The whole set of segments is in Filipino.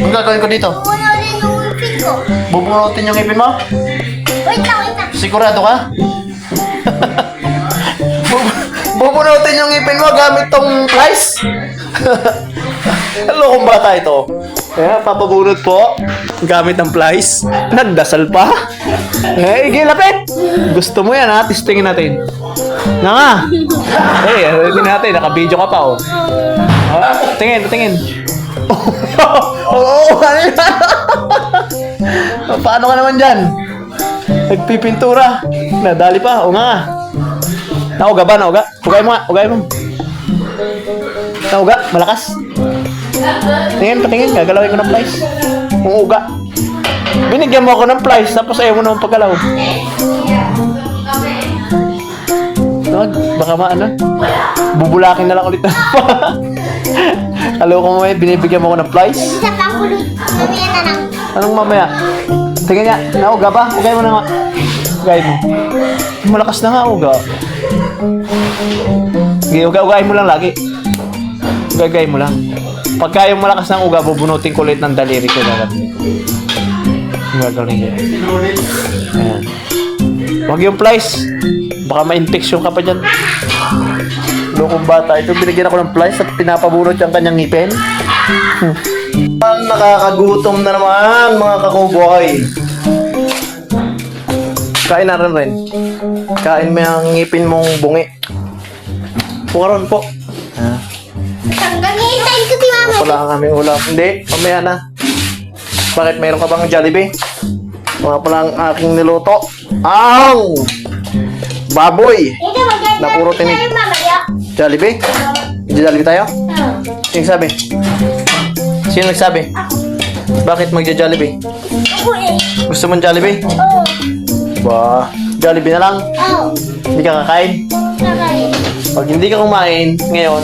Ang gagawin ko dito? Bubunutin yung ipin ko. Bubunutin yung ipin mo? Wait lang, wait lang. Sigurado ka? Bubunutin yung ipin mo gamit tong plies? Hello kung bata ito. Kaya papabunot po gamit ng plies. Nagdasal pa. Eh, gilapit. Gusto mo yan ha? Testingin natin. Nga. Eh, tingin natin. Naka-video ka pa oh. Tingin, tingin. Oo, ano yan? Paano ka naman dyan? Nagpipintura. Nadali pa. O nga. Nauga ba? Nauga? Ugay mo nga. Ugay mo. Nauga? Malakas? Tingin, patingin. Gagalawin ko ng plies. Umuuga. Binigyan mo ako ng plies, tapos ayaw mo naman paggalaw. Baka maano? Bubulakin na lang ulit. Alam ko mamaya, binibigyan mo ako ng plies. Isa pang kulot. Mamaya na lang. Anong mamaya? Tingin nga. Nauga ba? Ugay mo na nga. Ugay mo. Malakas na nga, uga. Sige, ugay mo lang lagi. Ugay mo lang. Pagka yung malakas ng uga, bubunutin ko ulit ng daliri ko. Gagawin ko. Ayan. Huwag yung plies. Baka ma-infection ka pa dyan. Lokong bata. Ito binigyan ako ng plies at pinapabunot yung kanyang ngipin. Nakakagutom na naman mga kakuboy. Kain na rin. Kain mo yung ngipin mong bungi. Pukaron po. Hanggang hihintayin ko si mama. Wala kang aming ulam. Hindi, mamaya na. Bakit mayroon ka bang Jollibee? Mga pala ang aking niluto. Ang baboy. Ito, maganda. Na puro tinik. Tayo mamaya. Jollibee? Jollibee tayo? Sino nagsabi? Sino nagsabi? Bakit magja-Jollibee? Ako eh. Gusto mong Jollibee? Oo. Ba, Jollibee na lang. Oo. Hindi ka kakain. Nakain. Pag hindi ka kumain ngayon,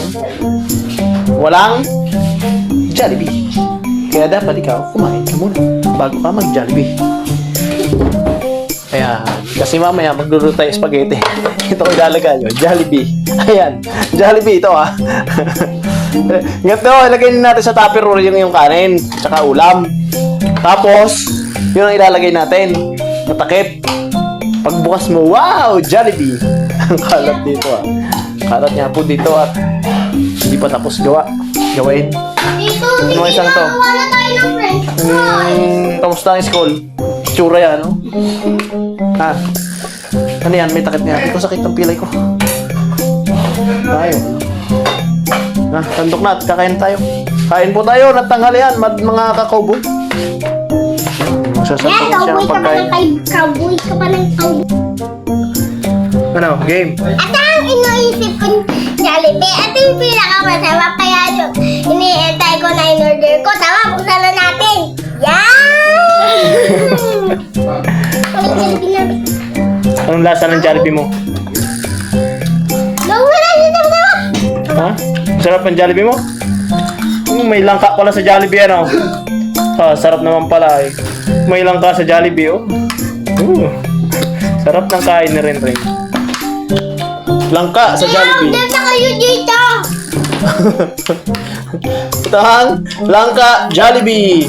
walang Jollibee. Kaya dapat ikaw kumain ka muna bago ka mag-Jollibee. Ayan. Kasi mamaya magluluto tayo spaghetti. Ito ko ilalagay yun. Jollibee. Ayan. Jollibee ito ah. Ganito, ilagay natin sa tupperware yung kanin. Tsaka ulam. Tapos, yun ang ilalagay natin. Matakip. Pagbukas mo, wow! Jollibee. Ang kalat dito ah. Kalat niya po dito at hindi pa tapos gawain. Dito, Ano isang to? wala tayo ng french fries. Kamusta ang school? Tsura yan, no? Ha? Ano yan? May takip niya. Ito sakit ng pilay ko. Tayo. Ha? Tandok na at kakain tayo. Kain po tayo. Natanghalian, mga kakaubo. Yan, Magsasandok siya cowboy ng ka pa pagkain. ng cowboy ka pa ng cowboy. Ano? Game? At ang iniisip ko Jollibee, at yung pinakamasama pa yan yung iniintay ko na in-order ko. Tama, buksan na natin. Yan! Ang Jollibee namin. Anong lasa ng Jollibee mo? Nawala niyo na ba? Ha? Sarap ang Jollibee mo? May langka pala sa Jollibee, ano? Sarap naman pala eh. May langka sa Jollibee, oh. Sarap ng kain ni Ren. Langka sa Jollibee. Yan, na kayo dito. Ito ang langka Jollibee.